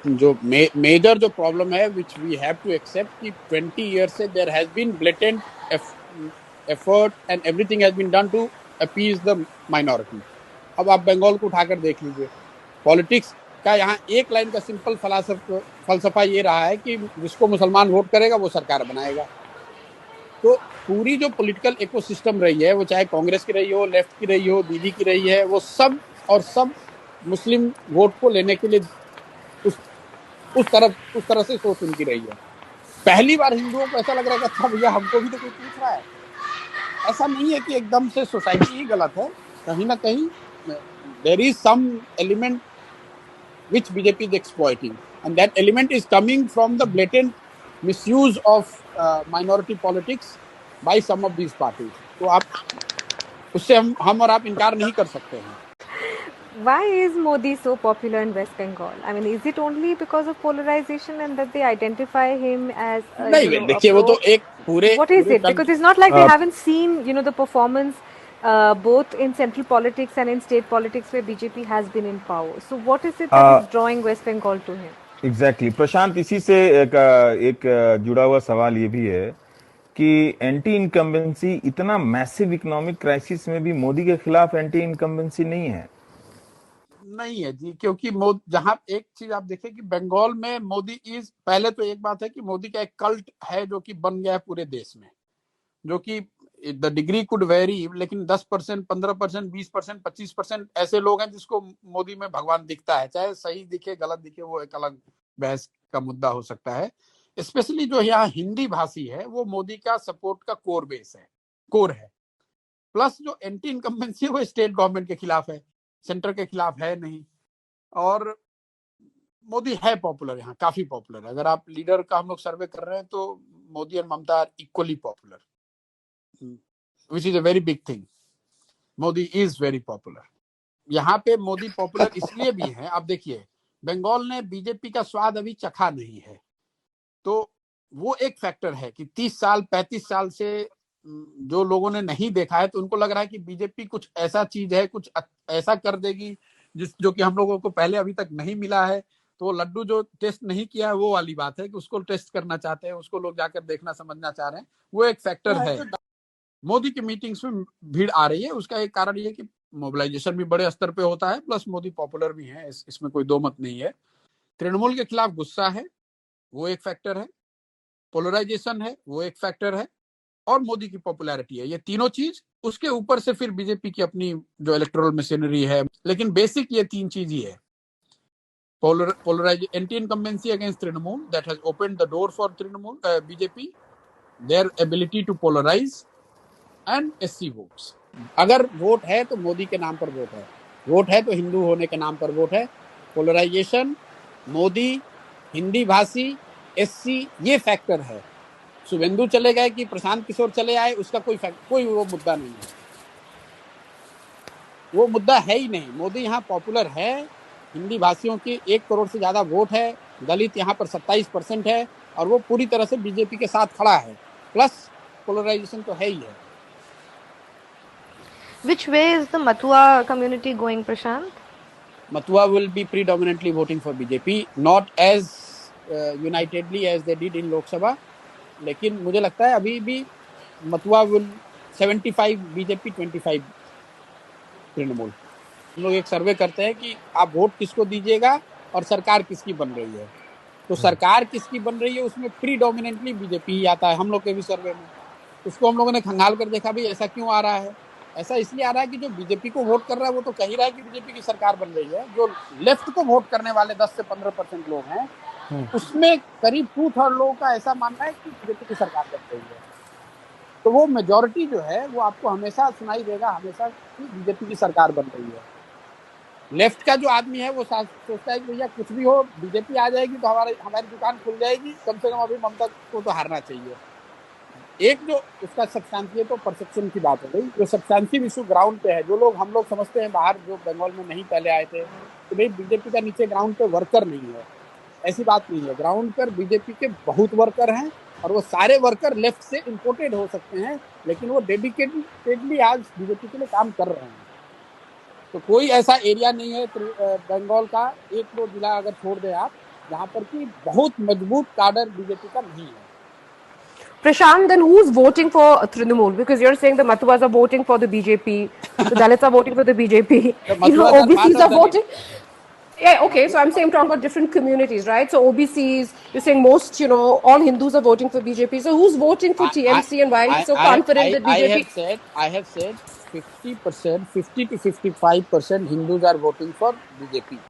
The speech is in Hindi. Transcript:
जो मेजर जो प्रॉब्लम है which we have to accept कि 20 ईयर से there has been blatant effort and everything has been done to appease the minority. अब आप बंगाल को उठाकर देख लीजिए, पॉलिटिक्स का यहाँ एक लाइन का सिंपल फलसफा ये रहा है कि जिसको मुसलमान वोट करेगा वो सरकार बनाएगा। तो पूरी जो पॉलिटिकल इकोसिस्टम रही है, वो चाहे कांग्रेस की रही हो, लेफ्ट की रही हो, दीदी की रही है, वो सब और सब मुस्लिम वोट को लेने के लिए उस तरह से सोच उनकी रही है। पहली बार हिंदुओं को ऐसा लग रहा है कि अच्छा भैया हमको भी तो कोई पूछ रहा है। ऐसा नहीं है कि एकदम से सोसाइटी ही गलत है, कहीं ना कहीं there is some element which BJP is exploiting, and that element is coming from the blatant misuse of minority politics by some of these parties. तो आप उससे हम और आप इनकार नहीं कर सकते हैं। Why is Modi so popular in West Bengal? I mean, is it only because of polarization and that they identify him as नहीं a देखिए, वो pro? तो एक पूरे What is पूरे it? Because it's not like we haven't seen the performance both in central politics and in state politics where BJP has been in power. So what is it that is drawing West Bengal to him? Exactly Prashant, इसी से एक जुड़ा हुआ सवाल ये भी है कि एंटी इनकम्बेंसी, इतना मैसिव इकोनॉमिक क्राइसिस में भी मोदी के खिलाफ एंटी इनकम्बेंसी नहीं है। नहीं है जी, क्योंकि जहां एक चीज आप देखिए कि बंगाल में मोदी इज, पहले तो एक बात है कि मोदी का एक कल्ट है जो कि बन गया है पूरे देश में, जो कि द डिग्री कुड वेरी, लेकिन 10%, 15%, 20%, 25% ऐसे लोग हैं जिसको मोदी में भगवान दिखता है। चाहे सही दिखे गलत दिखे वो एक अलग बहस का मुद्दा हो सकता है। स्पेशली जो यहाँ हिंदी भाषी है वो मोदी का सपोर्ट का कोर है। प्लस जो एंटी इनकम्बेंसी है वो स्टेट गवर्नमेंट के खिलाफ है, सेंटर के खिलाफ है नहीं। और मोदी है पॉपुलर, यहाँ काफी पॉपुलर है। अगर आप लीडर का हम लोग सर्वे कर रहे हैं तो मोदी और Mamata are equally popular, which is a very big thing. Modi is very popular. यहाँ पे मोदी पॉपुलर इसलिए भी है, आप देखिए बंगाल ने बीजेपी का स्वाद अभी चखा नहीं है, तो वो एक फैक्टर है कि 30 साल 35 साल से जो लोगों ने नहीं देखा है, तो उनको लग रहा है कि बीजेपी कुछ ऐसा चीज है, कुछ ऐसा कर देगी जो कि हम लोगों को पहले अभी तक नहीं मिला है। तो लड्डू जो टेस्ट नहीं किया है वो वाली बात है कि उसको टेस्ट करना चाहते हैं, उसको लोग जाकर देखना समझना चाह रहे हैं, वो एक फैक्टर है। मोदी की मीटिंग्स में भीड़ आ रही है, उसका एक कारण ये कि मोबिलाइजेशन भी बड़े स्तर पे होता है, प्लस मोदी पॉपुलर भी है, इसमें कोई दो मत नहीं है। तृणमूल के खिलाफ गुस्सा है, वो एक फैक्टर है। पोलराइजेशन है, वो एक फैक्टर है। और मोदी की पॉपुलैरिटी है, ये तीनों चीज। उसके ऊपर से फिर बीजेपी की अपनी जो इलेक्टोरल मशीनरी है, लेकिन बेसिक ये तीन चीज ही है। Anti incumbency against Trinamool, that has opened the door for Trinamool BJP, their ability to polarise and SC votes. अगर वोट है तो मोदी के नाम पर वोट है, वोट है तो हिंदू होने के नाम पर वोट है। पोलराइजेशन, मोदी, हिंदी भाषी, एससी, ये फैक्टर है। शुभेंदु चले गए कि प्रशांत किशोर चले आए, उसका कोई वो मुद्दा नहीं है, वो मुद्दा है ही नहीं। मोदी यहाँ पॉपुलर है, हिंदी भाषियों की 1 करोड़ से ज्यादा वोट है, दलित यहाँ पर 27% है, और वो पूरी तरह से बीजेपी के साथ खड़ा है। प्लस पोलराइजेशन तो है ही है। Which way is the Matua community going, Prashant? Matua will be predominantly voting for BJP, not as unitedly as they did in Lok Sabha, लेकिन मुझे लगता है अभी भी मथुआ विल 75 बीजेपी 25 तृणमूल। हम लोग एक सर्वे करते हैं कि आप वोट किसको दीजिएगा और सरकार किसकी बन रही है, तो सरकार किसकी बन रही है उसमें प्रीडोमिनेंटली बीजेपी ही आता है हम लोग के भी सर्वे में। उसको हम लोगों ने खंगाल कर देखा, भाई ऐसा क्यों आ रहा है। ऐसा इसलिए आ रहा है कि जो बीजेपी को वोट कर रहा है वो तो कह ही रहा है कि बीजेपी की सरकार बन रही है। जो लेफ्ट को वोट करने वाले 10 से 15% लोग हैं, उसमें करीब 2/3 लोगों का ऐसा मानना है कि बीजेपी की सरकार बन रही है। तो वो मेजोरिटी जो है वो आपको हमेशा सुनाई देगा, हमेशा कि बीजेपी की सरकार बन रही है। लेफ्ट का जो आदमी है वो सोचता है कि भैया कुछ भी हो, बीजेपी आ जाएगी तो हमारी दुकान खुल जाएगी, कम से कम अभी ममता को तो हारना चाहिए। एक जो उसका सब्सटेंशियल, तो परसेप्शन की बात हो गई, जो सब्सटेंशियल इशू ग्राउंड पे है, जो लोग हम लोग समझते हैं बाहर जो बंगाल में नहीं पहले आए थे तो भाई बीजेपी का नीचे ग्राउंड पे वर्कर नहीं है, ऐसी बात नहीं है। ग्राउंड पर बीजेपी के बहुत वर्कर हैं, और वो सारे वर्कर लेफ्ट से इंपोर्टेड हो सकते हैं, लेकिन वो डेडिकेटेडली आज बीजेपी के लिए काम कर रहे हैं। तो कोई ऐसा एरिया नहीं है बंगाल का, 1-2 जिला अगर छोड़ दें आप, जहां पर कि बहुत मजबूत काडर बीजेपी का नहीं है। Prashant, then who's voting for Trinamool? Because you're saying the Mathuas are voting for the BJP, the Dalits are voting for the BJP, The Mathuas are part OBCs of are Dalit. voting. Yeah, okay, so I'm saying I'm talking about different communities, right? So OBCs, you're saying most, all Hindus are voting for BJP. So who's voting for TMC and why are you so confident that BJP? I have said 50%, 50 to 55% Hindus are voting for BJP.